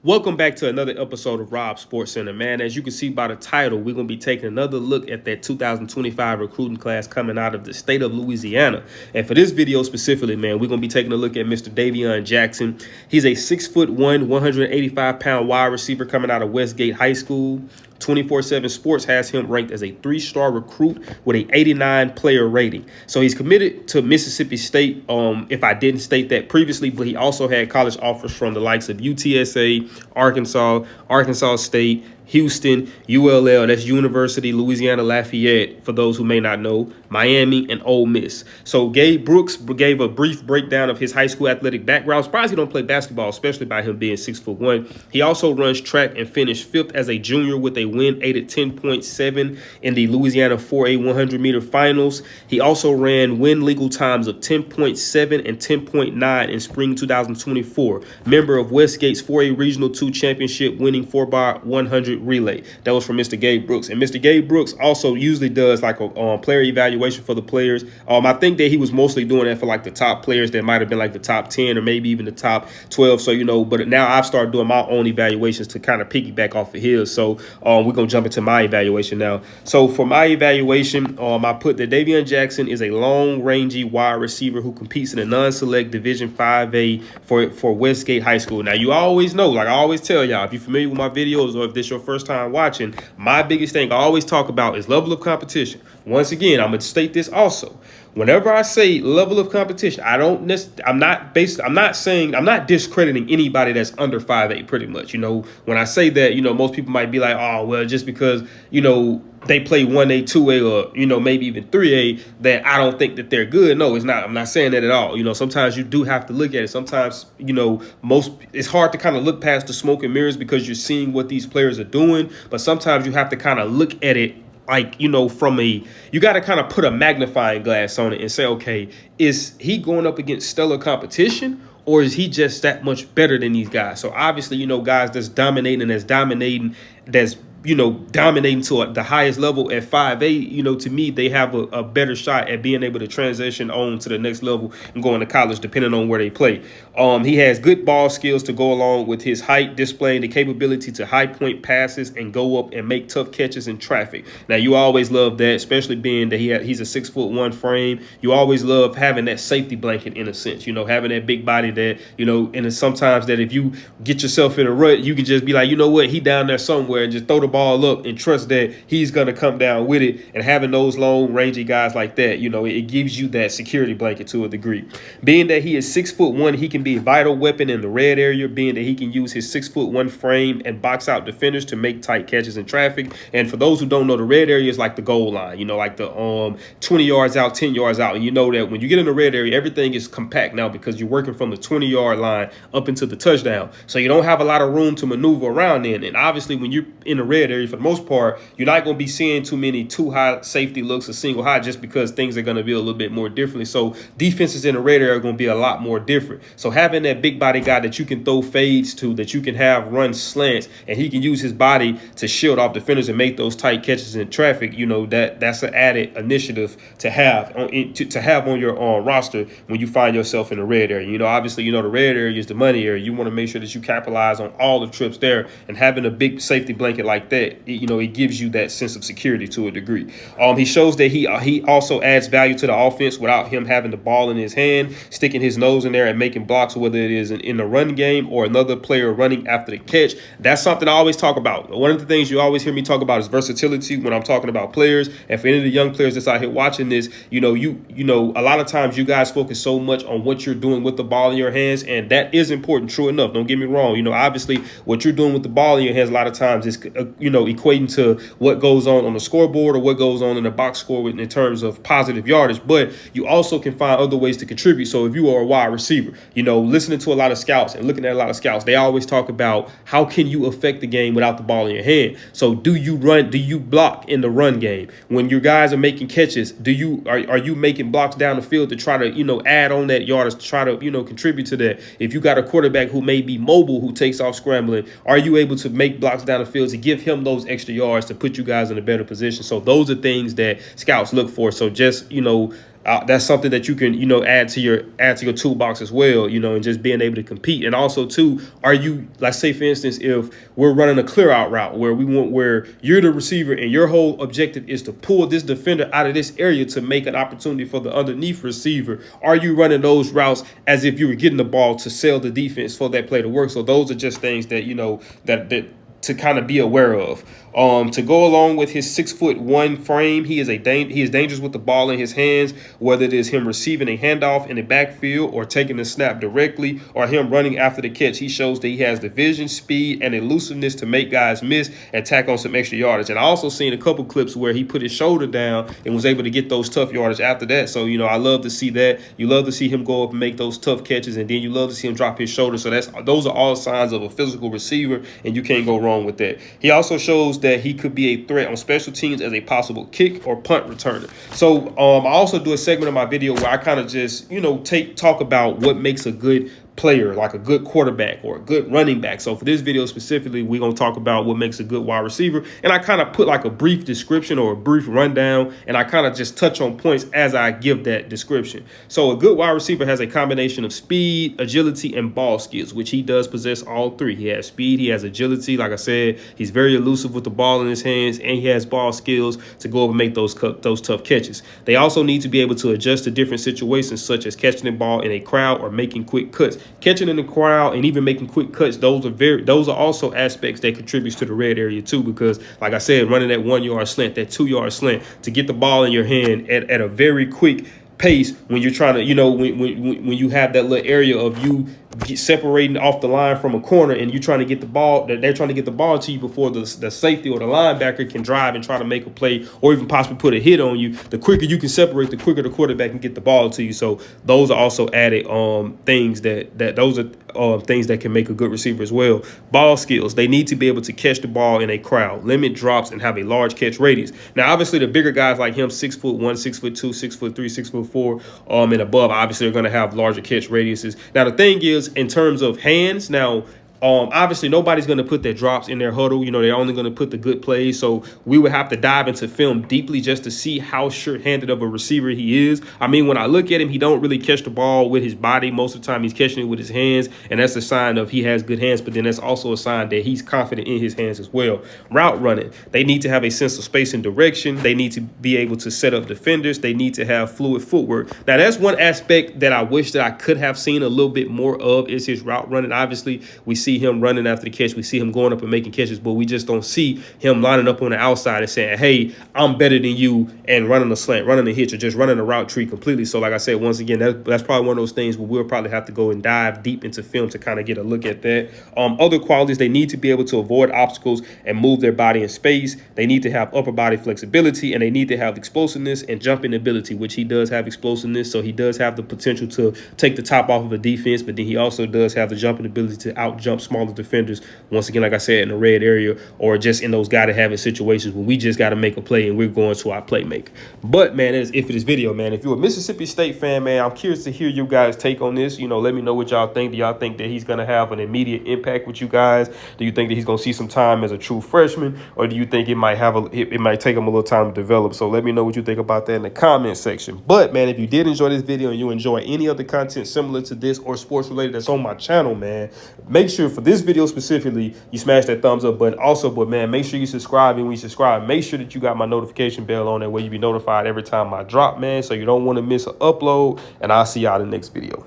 Welcome back to another episode of Rob Sports Center, man. As you can see by the title, we're going to be taking another look at that 2025 recruiting class coming out of the state of Louisiana. And for this video specifically, man, we're going to be taking a look at Mr. Davion Jackson. He's a 6'1", 185-pound wide receiver coming out of Westgate High School. 24/7 Sports has him ranked as a 3-star recruit with a 89 player rating. So he's committed to Mississippi State, if I didn't state that previously, but he also had college offers from the likes of UTSA, Arkansas State, Houston, ULL, that's University Louisiana Lafayette, for those who may not know, Miami, and Ole Miss. So Gabe Brooks gave a brief breakdown of his high school athletic background. Surprised he don't play basketball, especially by him being 6'1". He also runs track and finished 5th as a junior with a win aided 10.7 in the Louisiana 4A 100-meter finals. He also ran win legal times of 10.7 and 10.9 in spring 2024. Member of Westgate's 4A Regional 2 Championship winning 4x100 relay. That was from Mr. Gabe Brooks. And Mr. Gabe Brooks also usually does like a player evaluation for the players. I think that he was mostly doing that for like the top players that might have been like the top 10 or maybe even the top 12. So, but now I've started doing my own evaluations to kind of piggyback off of his. So we're going to jump into my evaluation now. So for my evaluation, I put that Davion Jackson is a long, rangy wide receiver who competes in a non-select Division 5A for Westgate High School. Now, you always know, like I always tell y'all, if you're familiar with my videos or if this is your first time watching, my biggest thing I always talk about is level of competition. Once again, I'm going to state this also. Whenever I say level of competition, I'm not discrediting anybody that's under 5'8", pretty much. When I say that, most people might be like, oh, well, just because, they play 1A, 2A, or, maybe even 3A, that I don't think that they're good. No, it's not. I'm not saying that at all. Sometimes you do have to look at it. Sometimes, it's hard to kind of look past the smoke and mirrors because you're seeing what these players are doing. But sometimes you have to kind of look at it like, you got to kind of put a magnifying glass on it and say, okay, is he going up against stellar competition? Or is he just that much better than these guys? So obviously, guys that's dominating to the highest level at 5'8", to me, they have a better shot at being able to transition on to the next level and going to college, depending on where they play. He has good ball skills to go along with his height, displaying the capability to high point passes and go up and make tough catches in traffic. Now, you always love that, especially being that he's a 6'1" frame. You always love having that safety blanket in a sense, having that big body that, and it's sometimes that if you get yourself in a rut, you can just be like, you know what, he down there somewhere and just throw the ball up and trust that he's going to come down with it. And having those long, rangy guys like that, it gives you that security blanket to a degree. Being that he is 6'1", he can be a vital weapon in the red area, being that he can use his 6'1" frame and box out defenders to make tight catches in traffic. And for those who don't know, the red area is like the goal line, like the 20 yards out, 10 yards out. And you know that when you get in the red area, everything is compact now because you're working from the 20-yard line up into the touchdown. So you don't have a lot of room to maneuver around in. And obviously, when you're in the red area, for the most part, you're not going to be seeing too many too high safety looks or single high just because things are going to be a little bit more differently. So defenses in the red area are going to be a lot more different. So having that big body guy that you can throw fades to, that you can have run slants, and he can use his body to shield off defenders and make those tight catches in traffic, that's an added initiative to have on your roster when you find yourself in the red area. Obviously, the red area is the money area. You want to make sure that you capitalize on all the trips there, and having a big safety blanket like that, it gives you that sense of security to a degree. He shows that he also adds value to the offense without him having the ball in his hand, sticking his nose in there and making blocks, whether it is in the run game or another player running after the catch. That's something I always talk about. One of the things you always hear me talk about is versatility when I'm talking about players. And for any of the young players that's out here watching this, a lot of times you guys focus so much on what you're doing with the ball in your hands, and that is important, true enough. Don't get me wrong. Obviously, what you're doing with the ball in your hands a lot of times is, equating to what goes on the scoreboard or what goes on in the box score in terms of positive yardage. But you also can find other ways to contribute. So if you are a wide receiver, listening to a lot of scouts and looking at a lot of scouts, they always talk about how can you affect the game without the ball in your hand. So do you block in the run game? When your guys are making catches, are you making blocks down the field to try to, add on that yardage, to try to, contribute to that? If you got a quarterback who may be mobile, who takes off scrambling, are you able to make blocks down the field to give him him those extra yards to put you guys in a better position. So those are things that scouts look for. So just, that's something that you can, add to your toolbox as well, and just being able to compete. And also too, are you, let's say for instance, if we're running a clear out route where you're the receiver and your whole objective is to pull this defender out of this area to make an opportunity for the underneath receiver, are you running those routes as if you were getting the ball to sell the defense for that play to work? So those are just things that, that to kind of be aware of. To go along with his 6'1" frame, he is dangerous with the ball in his hands, whether it is him receiving a handoff in the backfield or taking the snap directly or him running after the catch. He shows that he has the vision, speed, and elusiveness to make guys miss and tack on some extra yardage. And I also seen a couple clips where he put his shoulder down and was able to get those tough yardage after that. So, I love to see that. You love to see him go up and make those tough catches, and then you love to see him drop his shoulder. So those are all signs of a physical receiver, and you can't go wrong with that. He also shows that he could be a threat on special teams as a possible kick or punt returner. So I also do a segment of my video where I kind of just, talk about what makes a good player, like a good quarterback or a good running back. So for this video specifically, we're going to talk about what makes a good wide receiver. And I kind of put like a brief description or a brief rundown, and I kind of just touch on points as I give that description. So a good wide receiver has a combination of speed, agility, and ball skills, which he does possess all three. He has speed, he has agility. Like I said, he's very elusive with the ball in his hands, and he has ball skills to go over and make those tough catches. They also need to be able to adjust to different situations, such as catching the ball in a crowd or making quick cuts. Catching in the crowd and even making quick cuts, those are also aspects that contributes to the red area too, because like I said, running that 1 yard slant, that 2 yard slant to get the ball in your hand at a very quick pace when you're trying to, when you have that little area of you separating off the line from a corner and you're trying to get the ball, they're trying to get the ball to you before the safety or the linebacker can drive and try to make a play or even possibly put a hit on you. The quicker you can separate, the quicker the quarterback can get the ball to you. So those are also added things things that can make a good receiver as well. Ball skills, they need to be able to catch the ball in a crowd, limit drops, and have a large catch radius. Now, obviously, the bigger guys like him, 6'1", 6'2", 6'3", 6'4", and above, obviously are going to have larger catch radiuses. Now, the thing is, in terms of hands, now, obviously nobody's going to put their drops in their huddle. They're only going to put the good plays. So we would have to dive into film deeply just to see how sure-handed of a receiver he is. I mean, when I look at him, he don't really catch the ball with his body. Most of the time he's catching it with his hands, and that's a sign of he has good hands, but then that's also a sign that he's confident in his hands as well. Route running, they need to have a sense of space and direction. They need to be able to set up defenders. They need to have fluid footwork. Now, that's one aspect that I wish that I could have seen a little bit more of is his route running. Obviously, we see him running after the catch. We see him going up and making catches, but we just don't see him lining up on the outside and saying, hey, I'm better than you, and running a slant, running a hitch, or just running a route tree completely. So like I said, once again, that's probably one of those things where we'll probably have to go and dive deep into film to kind of get a look at that. Other qualities, they need to be able to avoid obstacles and move their body in space. They need to have upper body flexibility, and they need to have explosiveness and jumping ability, which he does have explosiveness. So he does have the potential to take the top off of a defense, but then he also does have the jumping ability to out jump smaller defenders, once again, like I said, in the red area or just in those gotta have it situations where we just got to make a play and we're going to our playmaker. But man, that is it for this video, man. If you're a Mississippi State fan, man, I'm curious to hear you guys' take on this. Let me know what y'all think. Do y'all think that he's going to have an immediate impact with you guys? Do you think that he's going to see some time as a true freshman, or do you think it might take him a little time to develop? So let me know what you think about that in the comment section. But man, if you did enjoy this video and you enjoy any other content similar to this or sports related that's on my channel, man, make sure for this video specifically, you smash that thumbs up button. Also, but man, make sure you subscribe. And when you subscribe, make sure that you got my notification bell on that way you be notified every time I drop, man. So you don't want to miss an upload. And I'll see y'all in the next video.